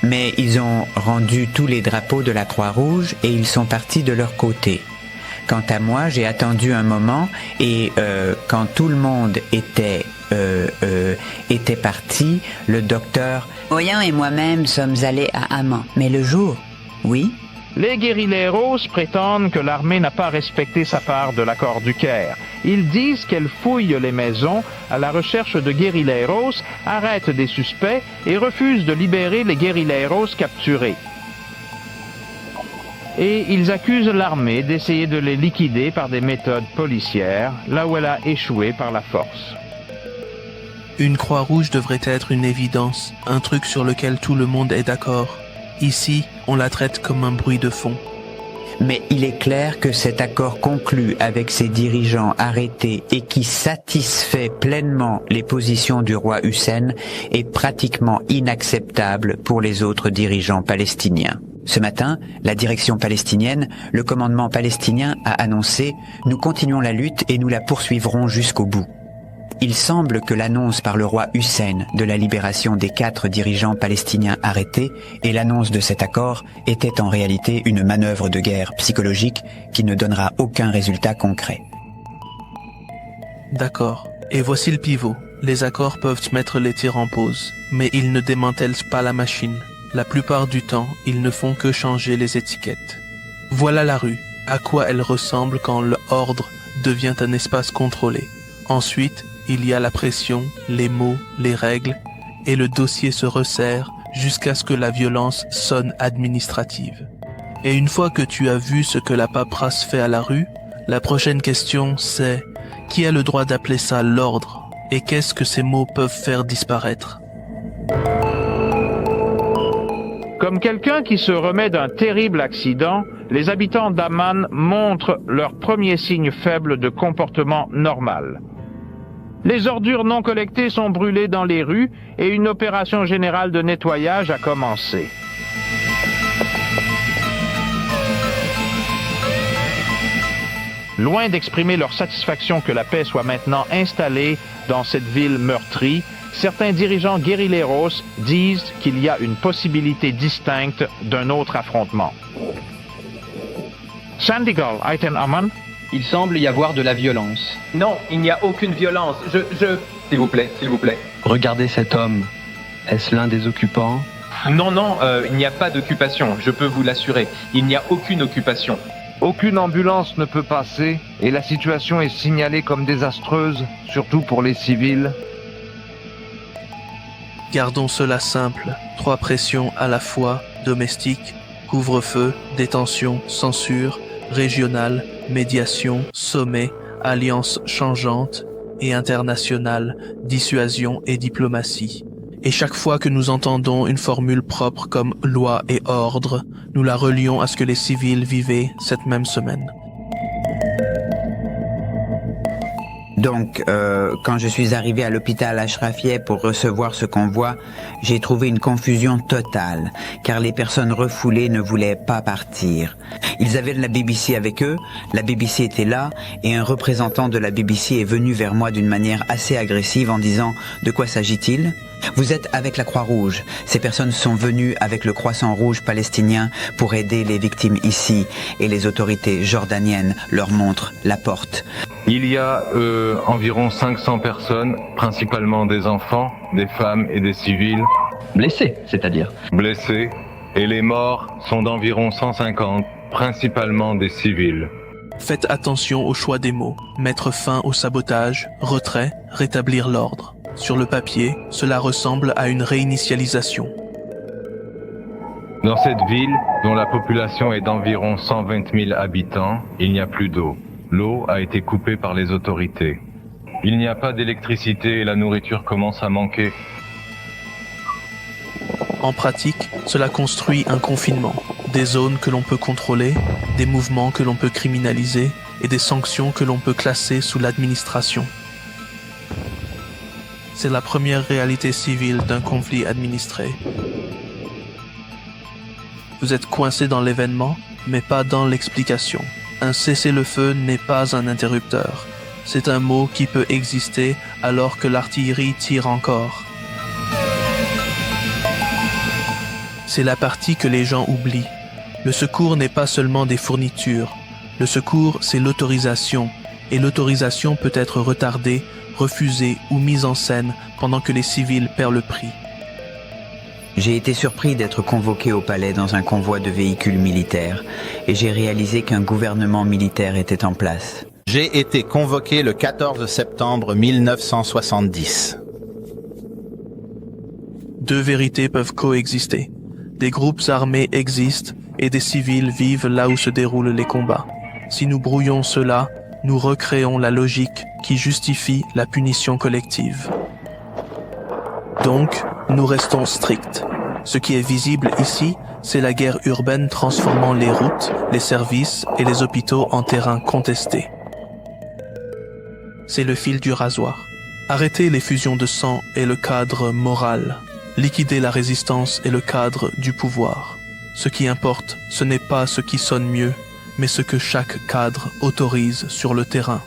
mais ils ont rendu tous les drapeaux de la Croix-Rouge et ils sont partis de leur côté. Quant à moi, j'ai attendu un moment et quand tout le monde était parti, le docteur Oyan et moi-même sommes allés à Amman. Mais le jour, oui. Les guérilleros prétendent que l'armée n'a pas respecté sa part de l'accord du Caire. Ils disent qu'elle fouille les maisons à la recherche de guérilleros, arrête des suspects et refuse de libérer les guérilleros capturés. Et ils accusent l'armée d'essayer de les liquider par des méthodes policières, là où elle a échoué par la force. Une Croix-Rouge devrait être une évidence, un truc sur lequel tout le monde est d'accord. Ici, on la traite comme un bruit de fond. Mais il est clair que cet accord conclu avec ces dirigeants arrêtés et qui satisfait pleinement les positions du roi Hussein est pratiquement inacceptable pour les autres dirigeants palestiniens. Ce matin, la direction palestinienne, le commandement palestinien a annoncé « Nous continuons la lutte et nous la poursuivrons jusqu'au bout ». Il semble que l'annonce par le roi Hussein de la libération des 4 dirigeants palestiniens arrêtés et l'annonce de cet accord était en réalité une manœuvre de guerre psychologique qui ne donnera aucun résultat concret. D'accord. Et voici le pivot. Les accords peuvent mettre les tirs en pause, mais ils ne démantèlent pas la machine. La plupart du temps, ils ne font que changer les étiquettes. Voilà la rue, à quoi elle ressemble quand l'ordre devient un espace contrôlé. Ensuite, il y a la pression, les mots, les règles, et le dossier se resserre jusqu'à ce que la violence sonne administrative. Et une fois que tu as vu ce que la paperasse fait à la rue, la prochaine question c'est qui a le droit d'appeler ça l'ordre et qu'est-ce que ces mots peuvent faire disparaître? Comme quelqu'un qui se remet d'un terrible accident, les habitants d'Amman montrent leur premier signe faible de comportement normal. Les ordures non collectées sont brûlées dans les rues et une opération générale de nettoyage a commencé. Loin d'exprimer leur satisfaction que la paix soit maintenant installée dans cette ville meurtrie, certains dirigeants guérilleros disent qu'il y a une possibilité distincte d'un autre affrontement. Sandigal, Aiten Amman. Il semble y avoir de la violence. Non, il n'y a aucune violence. S'il vous plaît, s'il vous plaît. Regardez cet homme. Est-ce l'un des occupants? Non, il n'y a pas d'occupation, je peux vous l'assurer. Il n'y a aucune occupation. Aucune ambulance ne peut passer et la situation est signalée comme désastreuse, surtout pour les civils. Gardons cela simple. 3 pressions à la fois, domestique, couvre-feu, détention, censure, régionale, médiation, sommet, alliance changeante et internationale, dissuasion et diplomatie. Et chaque fois que nous entendons une formule propre comme loi et ordre, nous la relions à ce que les civils vivaient cette même semaine. Donc, quand je suis arrivé à l'hôpital Ashrafie pour recevoir ce convoi, j'ai trouvé une confusion totale, car les personnes refoulées ne voulaient pas partir. Ils avaient la BBC avec eux, la BBC était là, et un représentant de la BBC est venu vers moi d'une manière assez agressive en disant « De quoi s'agit-il ? Vous êtes avec la Croix-Rouge. Ces personnes sont venues avec le Croissant Rouge palestinien pour aider les victimes ici, et les autorités jordaniennes leur montrent la porte. » Il y a environ 500 personnes, principalement des enfants, des femmes et des civils. Blessés, c'est-à-dire? Blessés. Et les morts sont d'environ 150, principalement des civils. Faites attention au choix des mots. Mettre fin au sabotage, retrait, rétablir l'ordre. Sur le papier, cela ressemble à une réinitialisation. Dans cette ville, dont la population est d'environ 120 000 habitants, il n'y a plus d'eau. L'eau a été coupée par les autorités. Il n'y a pas d'électricité et la nourriture commence à manquer. En pratique, cela construit un confinement, des zones que l'on peut contrôler, des mouvements que l'on peut criminaliser et des sanctions que l'on peut classer sous l'administration. C'est la première réalité civile d'un conflit administré. Vous êtes coincé dans l'événement, mais pas dans l'explication. Un cessez-le-feu n'est pas un interrupteur. C'est un mot qui peut exister alors que l'artillerie tire encore. C'est la partie que les gens oublient. Le secours n'est pas seulement des fournitures. Le secours, c'est l'autorisation. Et l'autorisation peut être retardée, refusée ou mise en scène pendant que les civils perdent le prix. J'ai été surpris d'être convoqué au palais dans un convoi de véhicules militaires et j'ai réalisé qu'un gouvernement militaire était en place. J'ai été convoqué le 14 septembre 1970. 2 vérités peuvent coexister. Des groupes armés existent et des civils vivent là où se déroulent les combats. Si nous brouillons cela, nous recréons la logique qui justifie la punition collective. Donc, nous restons stricts. Ce qui est visible ici, c'est la guerre urbaine transformant les routes, les services et les hôpitaux en terrain contesté. C'est le fil du rasoir. Arrêter les fusions de sang est le cadre moral. Liquider la résistance est le cadre du pouvoir. Ce qui importe, ce n'est pas ce qui sonne mieux, mais ce que chaque cadre autorise sur le terrain.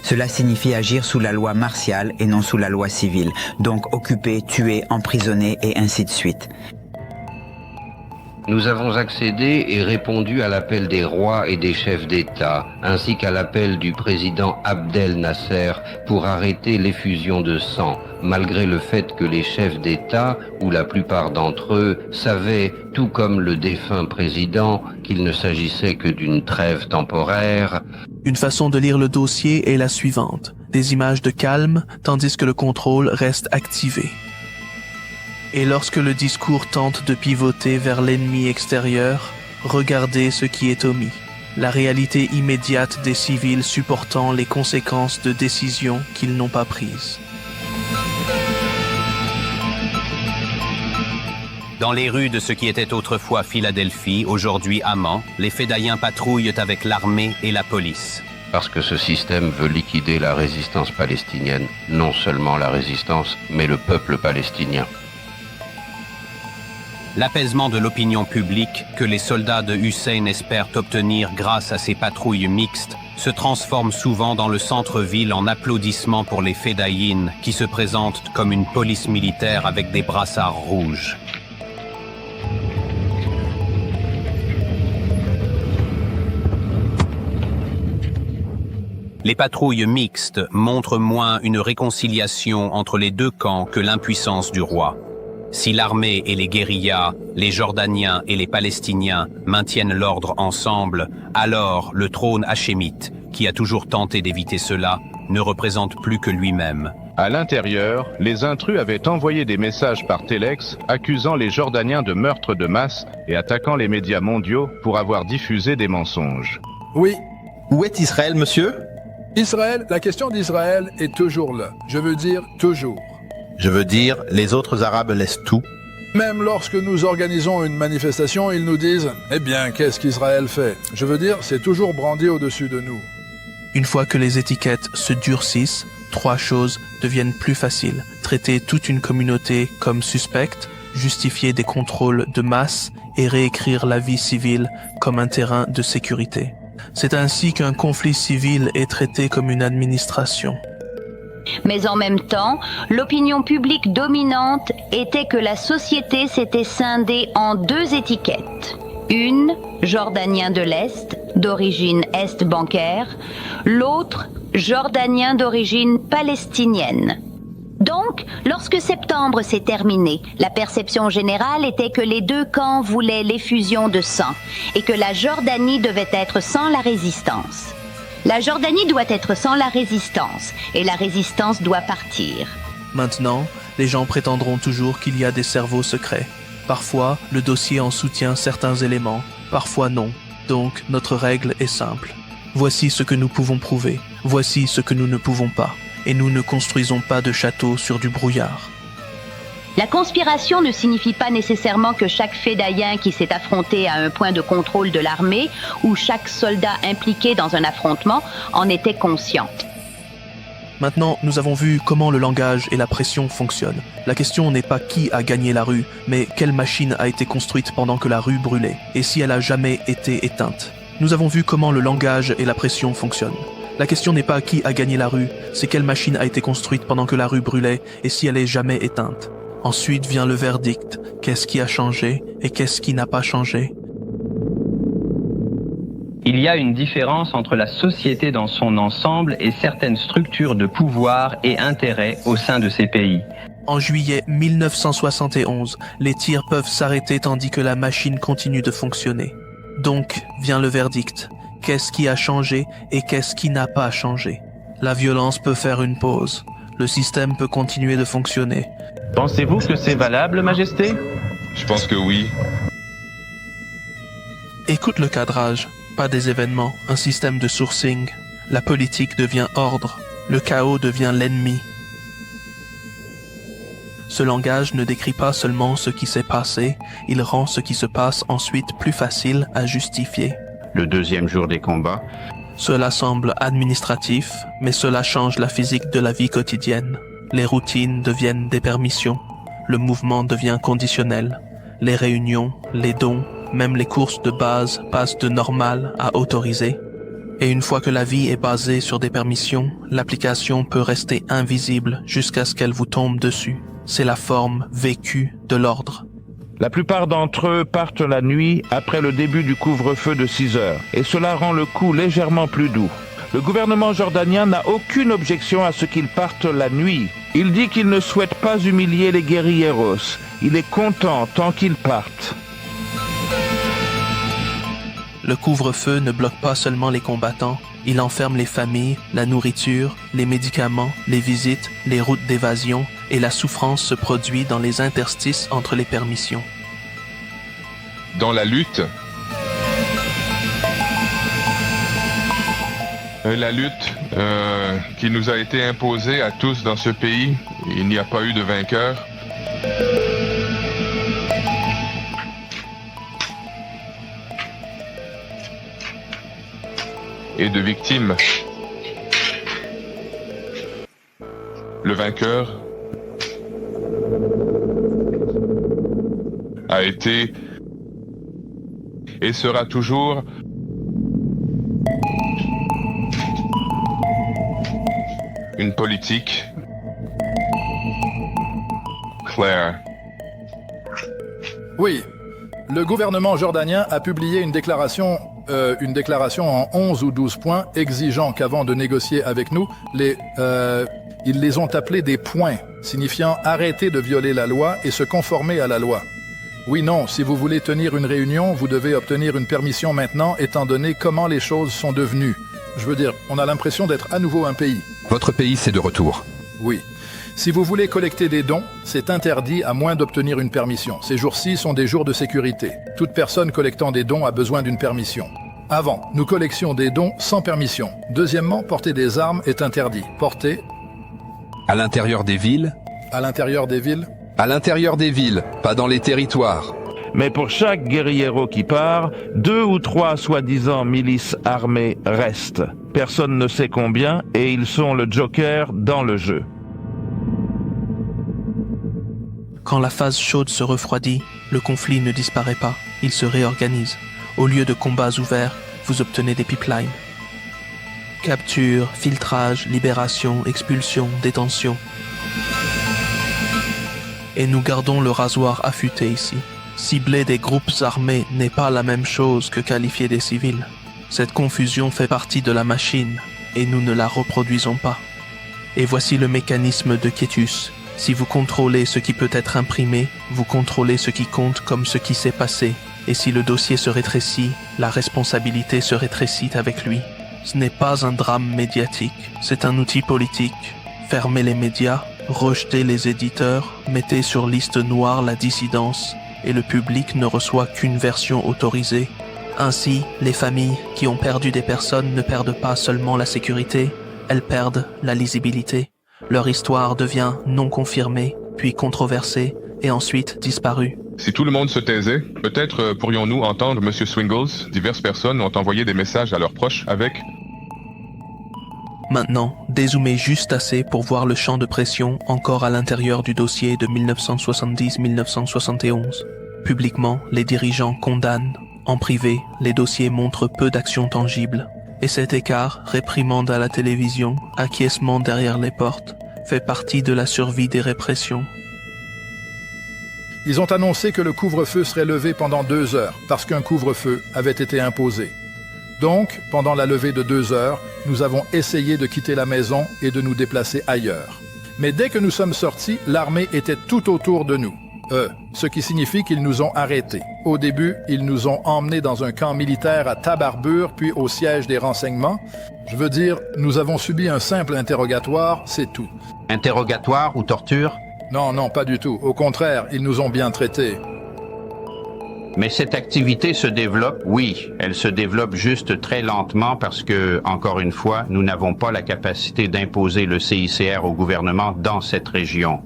Cela signifie agir sous la loi martiale et non sous la loi civile, donc occuper, tuer, emprisonner et ainsi de suite. Nous avons accédé et répondu à l'appel des rois et des chefs d'État, ainsi qu'à l'appel du président Abdel Nasser pour arrêter l'effusion de sang, malgré le fait que les chefs d'État, ou la plupart d'entre eux, savaient, tout comme le défunt président, qu'il ne s'agissait que d'une trêve temporaire. Une façon de lire le dossier est la suivante. Des images de calme, tandis que le contrôle reste activé. Et lorsque le discours tente de pivoter vers l'ennemi extérieur, regardez ce qui est omis. La réalité immédiate des civils supportant les conséquences de décisions qu'ils n'ont pas prises. Dans les rues de ce qui était autrefois Philadelphie, aujourd'hui Amman, les Fédayins patrouillent avec l'armée et la police. Parce que ce système veut liquider la résistance palestinienne, non seulement la résistance, mais le peuple palestinien. L'apaisement de l'opinion publique que les soldats de Hussein espèrent obtenir grâce à ces patrouilles mixtes se transforme souvent dans le centre-ville en applaudissements pour les Fédayines qui se présentent comme une police militaire avec des brassards rouges. Les patrouilles mixtes montrent moins une réconciliation entre les deux camps que l'impuissance du roi. Si l'armée et les guérillas, les Jordaniens et les Palestiniens maintiennent l'ordre ensemble, alors le trône hachémite, qui a toujours tenté d'éviter cela, ne représente plus que lui-même. À l'intérieur, les intrus avaient envoyé des messages par téléx accusant les Jordaniens de meurtre de masse et attaquant les médias mondiaux pour avoir diffusé des mensonges. Oui. Où est Israël, monsieur? Israël, la question d'Israël est toujours là. Je veux dire toujours. Je veux dire, les autres Arabes laissent tout. Même lorsque nous organisons une manifestation, ils nous disent « Eh bien, qu'est-ce qu'Israël fait ?» Je veux dire, c'est toujours brandi au-dessus de nous. Une fois que les étiquettes se durcissent, trois choses deviennent plus faciles. Traiter toute une communauté comme suspecte, justifier des contrôles de masse et réécrire la vie civile comme un terrain de sécurité. C'est ainsi qu'un conflit civil est traité comme une administration. Mais en même temps, l'opinion publique dominante était que la société s'était scindée en deux étiquettes. Une, Jordanien de l'Est, d'origine est bancaire, l'autre, Jordanien d'origine palestinienne. Donc, lorsque septembre s'est terminé, la perception générale était que les deux camps voulaient l'effusion de sang et que la Jordanie devait être sans la résistance. La Jordanie doit être sans la résistance, et la résistance doit partir. Maintenant, les gens prétendront toujours qu'il y a des cerveaux secrets. Parfois, le dossier en soutient certains éléments, parfois non. Donc, notre règle est simple. Voici ce que nous pouvons prouver, voici ce que nous ne pouvons pas, et nous ne construisons pas de château sur du brouillard. La conspiration ne signifie pas nécessairement que chaque fédaïen qui s'est affronté à un point de contrôle de l'armée ou chaque soldat impliqué dans un affrontement en était conscient. Maintenant, nous avons vu comment le langage et la pression fonctionnent. La question n'est pas qui a gagné la rue, mais quelle machine a été construite pendant que la rue brûlait, et si elle a jamais été éteinte. Nous avons vu comment le langage et la pression fonctionnent. La question n'est pas qui a gagné la rue, c'est quelle machine a été construite pendant que la rue brûlait, et si elle est jamais éteinte. Ensuite vient le verdict. Qu'est-ce qui a changé et qu'est-ce qui n'a pas changé? Il y a une différence entre la société dans son ensemble et certaines structures de pouvoir et intérêt au sein de ces pays. En juillet 1971, les tirs peuvent s'arrêter tandis que la machine continue de fonctionner. Donc vient le verdict. Qu'est-ce qui a changé et qu'est-ce qui n'a pas changé? La violence peut faire une pause. Le système peut continuer de fonctionner. Pensez-vous que c'est valable, Majesté? Je pense que oui. Écoute le cadrage, pas des événements, un système de sourcing. La politique devient ordre, le chaos devient l'ennemi. Ce langage ne décrit pas seulement ce qui s'est passé, il rend ce qui se passe ensuite plus facile à justifier. Le deuxième jour des combats. Cela semble administratif, mais cela change la physique de la vie quotidienne. Les routines deviennent des permissions. Le mouvement devient conditionnel. Les réunions, les dons, même les courses de base passent de normal à autorisé. Et une fois que la vie est basée sur des permissions, l'application peut rester invisible jusqu'à ce qu'elle vous tombe dessus. C'est la forme vécue de l'ordre. La plupart d'entre eux partent la nuit après le début du couvre-feu de 6 heures, et cela rend le coup légèrement plus doux. Le gouvernement jordanien n'a aucune objection à ce qu'ils partent la nuit. Il dit qu'il ne souhaite pas humilier les guérilleros. Il est content tant qu'ils partent. Le couvre-feu ne bloque pas seulement les combattants, il enferme les familles, la nourriture, les médicaments, les visites, les routes d'évasion, et la souffrance se produit dans les interstices entre les permissions. Dans la lutte, qui nous a été imposée à tous dans ce pays, il n'y a pas eu de vainqueur. Et de victimes. Le vainqueur a été et sera toujours une politique claire. Oui, le gouvernement jordanien a publié une déclaration en 11 ou 12 points exigeant qu'avant de négocier avec nous, ils les ont appelés des points, signifiant arrêter de violer la loi et se conformer à la loi. Oui, non, si vous voulez tenir une réunion, vous devez obtenir une permission maintenant, étant donné comment les choses sont devenues. Je veux dire, on a l'impression d'être à nouveau un pays. Votre pays, c'est de retour. Oui. Si vous voulez collecter des dons, c'est interdit à moins d'obtenir une permission. Ces jours-ci sont des jours de sécurité. Toute personne collectant des dons a besoin d'une permission. Avant, nous collections des dons sans permission. Deuxièmement, porter des armes est interdit. Porter... À l'intérieur des villes? À l'intérieur des villes? À l'intérieur des villes, pas dans les territoires. Mais pour chaque guérillero qui part, 2 ou 3 soi-disant milices armées restent. Personne ne sait combien, et ils sont le joker dans le jeu. Quand la phase chaude se refroidit, le conflit ne disparaît pas, il se réorganise. Au lieu de combats ouverts, vous obtenez des pipelines. Capture, filtrage, libération, expulsion, détention. Et nous gardons le rasoir affûté ici. Cibler des groupes armés n'est pas la même chose que qualifier des civils. Cette confusion fait partie de la machine, et nous ne la reproduisons pas. Et voici le mécanisme de Quietus. Si vous contrôlez ce qui peut être imprimé, vous contrôlez ce qui compte comme ce qui s'est passé. Et si le dossier se rétrécit, la responsabilité se rétrécit avec lui. Ce n'est pas un drame médiatique, c'est un outil politique. Fermez les médias, rejetez les éditeurs, mettez sur liste noire la dissidence, et le public ne reçoit qu'une version autorisée. Ainsi, les familles qui ont perdu des personnes ne perdent pas seulement la sécurité, elles perdent la lisibilité. Leur histoire devient non confirmée, puis controversée, et ensuite disparue. Si tout le monde se taisait, peut-être pourrions-nous entendre M. Swingles. Diverses personnes ont envoyé des messages à leurs proches avec... Maintenant, dézoomez juste assez pour voir le champ de pression encore à l'intérieur du dossier de 1970-1971. Publiquement, les dirigeants condamnent. En privé, les dossiers montrent peu d'actions tangibles. Et cet écart, réprimande à la télévision, acquiescement derrière les portes, fait partie de la survie des répressions. Ils ont annoncé que le couvre-feu serait levé pendant 2 heures, parce qu'un couvre-feu avait été imposé. Donc, pendant la levée de 2 heures, nous avons essayé de quitter la maison et de nous déplacer ailleurs. Mais dès que nous sommes sortis, l'armée était tout autour de nous. Ce qui signifie qu'ils nous ont arrêtés. Au début, ils nous ont emmenés dans un camp militaire à Tabarbur, puis au siège des renseignements. Je veux dire, nous avons subi un simple interrogatoire, c'est tout. Interrogatoire ou torture? Non, non, pas du tout. Au contraire, ils nous ont bien traités. Mais cette activité se développe, oui, elle se développe juste très lentement parce que, encore une fois, nous n'avons pas la capacité d'imposer le CICR au gouvernement dans cette région.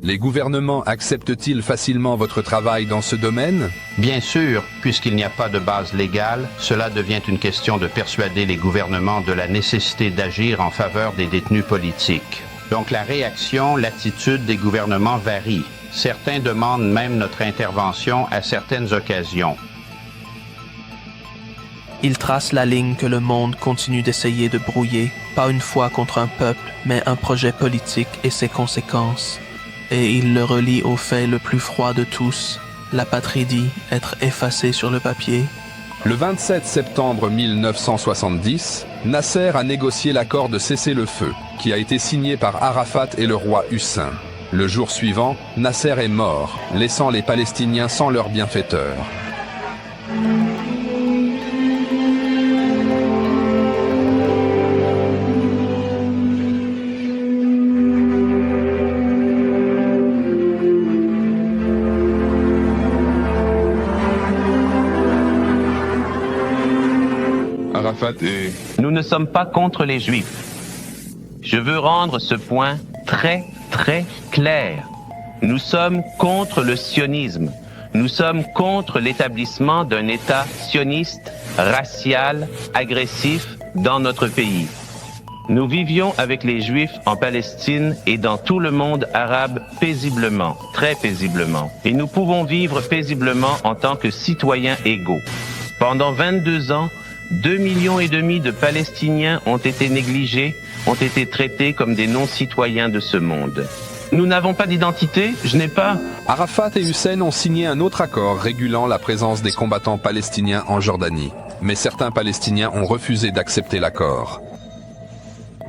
Les gouvernements acceptent-ils facilement votre travail dans ce domaine? Bien sûr, puisqu'il n'y a pas de base légale, cela devient une question de persuader les gouvernements de la nécessité d'agir en faveur des détenus politiques. Donc la réaction, l'attitude des gouvernements varie. Certains demandent même notre intervention à certaines occasions. Il trace la ligne que le monde continue d'essayer de brouiller, pas une fois contre un peuple, mais un projet politique et ses conséquences. Et il le relie au fait le plus froid de tous, la patrie dit être effacée sur le papier. Le 27 septembre 1970, Nasser a négocié l'accord de cessez-le-feu, qui a été signé par Arafat et le roi Hussein. Le jour suivant, Nasser est mort, laissant les Palestiniens sans leur bienfaiteur. Nous ne sommes pas contre les Juifs. Je veux rendre ce point très, très clair. Nous sommes contre le sionisme. Nous sommes contre l'établissement d'un État sioniste, racial, agressif dans notre pays. Nous vivions avec les Juifs en Palestine et dans tout le monde arabe paisiblement, très paisiblement. Et nous pouvons vivre paisiblement en tant que citoyens égaux. Pendant 22 ans, 2,5 millions de Palestiniens ont été négligés, ont été traités comme des non-citoyens de ce monde. Nous n'avons pas d'identité, je n'ai pas... Arafat et Hussein ont signé un autre accord régulant la présence des combattants palestiniens en Jordanie, mais certains Palestiniens ont refusé d'accepter l'accord.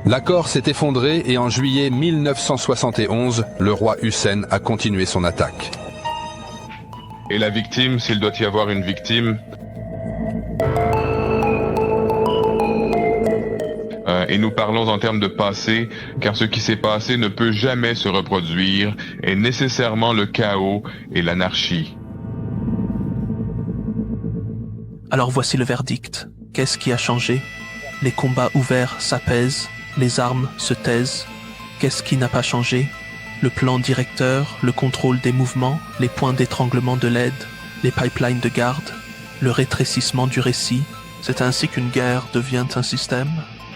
L'accord s'est effondré et en juillet 1971, le roi Hussein a continué son attaque. Et la victime, s'il doit y avoir une victime... Et nous parlons en termes de passé, car ce qui s'est passé ne peut jamais se reproduire, est nécessairement le chaos et l'anarchie. Alors voici le verdict. Qu'est-ce qui a changé? Les combats ouverts s'apaisent, les armes se taisent. Qu'est-ce qui n'a pas changé? Le plan directeur, le contrôle des mouvements, les points d'étranglement de l'aide, les pipelines de garde, le rétrécissement du récit. C'est ainsi qu'une guerre devient un système?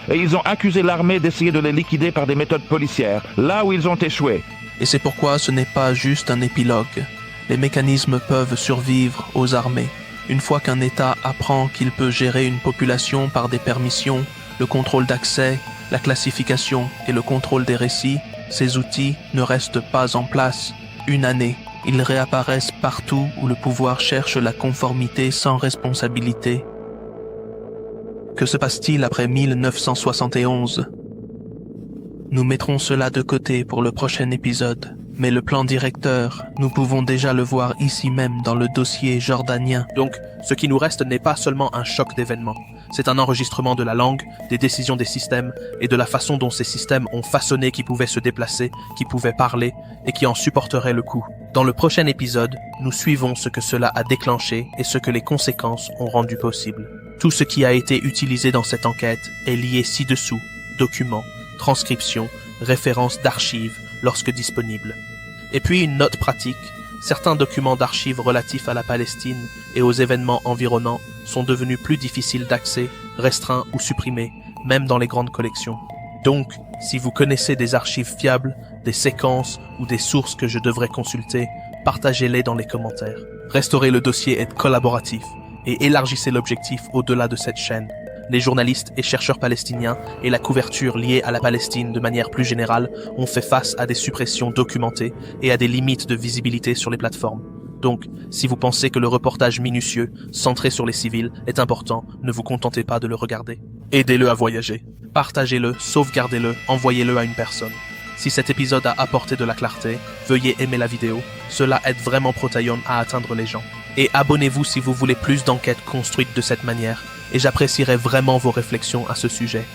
Et ils ont accusé l'armée d'essayer de les liquider par des méthodes policières, là où ils ont échoué. Et c'est pourquoi ce n'est pas juste un épilogue. Les mécanismes peuvent survivre aux armées. Une fois qu'un État apprend qu'il peut gérer une population par des permissions, le contrôle d'accès, la classification et le contrôle des récits, ces outils ne restent pas en place. Une année, ils réapparaissent partout où le pouvoir cherche la conformité sans responsabilité. Que se passe-t-il après 1971? Nous mettrons cela de côté pour le prochain épisode, mais le plan directeur, nous pouvons déjà le voir ici même dans le dossier jordanien. Donc, ce qui nous reste n'est pas seulement un choc d'événements, c'est un enregistrement de la langue, des décisions des systèmes et de la façon dont ces systèmes ont façonné qui pouvaient se déplacer, qui pouvaient parler et qui en supporteraient le coup. Dans le prochain épisode, nous suivons ce que cela a déclenché et ce que les conséquences ont rendu possible. Tout ce qui a été utilisé dans cette enquête est lié ci-dessous, documents, transcriptions, références d'archives lorsque disponibles. Et puis une note pratique, certains documents d'archives relatifs à la Palestine et aux événements environnants sont devenus plus difficiles d'accès, restreints ou supprimés, même dans les grandes collections. Donc, si vous connaissez des archives fiables, des séquences ou des sources que je devrais consulter, partagez-les dans les commentaires. Restaurez le dossier est collaboratif et élargissez l'objectif au-delà de cette chaîne. Les journalistes et chercheurs palestiniens et la couverture liée à la Palestine de manière plus générale ont fait face à des suppressions documentées et à des limites de visibilité sur les plateformes. Donc, si vous pensez que le reportage minutieux, centré sur les civils, est important, ne vous contentez pas de le regarder. Aidez-le à voyager. Partagez-le, sauvegardez-le, envoyez-le à une personne. Si cet épisode a apporté de la clarté, veuillez aimer la vidéo. Cela aide vraiment Protaion à atteindre les gens. Et abonnez-vous si vous voulez plus d'enquêtes construites de cette manière. Et j'apprécierais vraiment vos réflexions à ce sujet.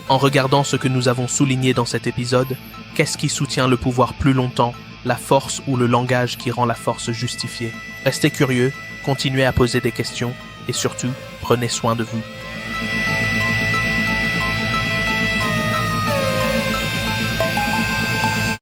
En regardant ce que nous avons souligné dans cet épisode, qu'est-ce qui soutient le pouvoir plus longtemps, la force ou le langage qui rend la force justifiée? Restez curieux, continuez à poser des questions et surtout, prenez soin de vous.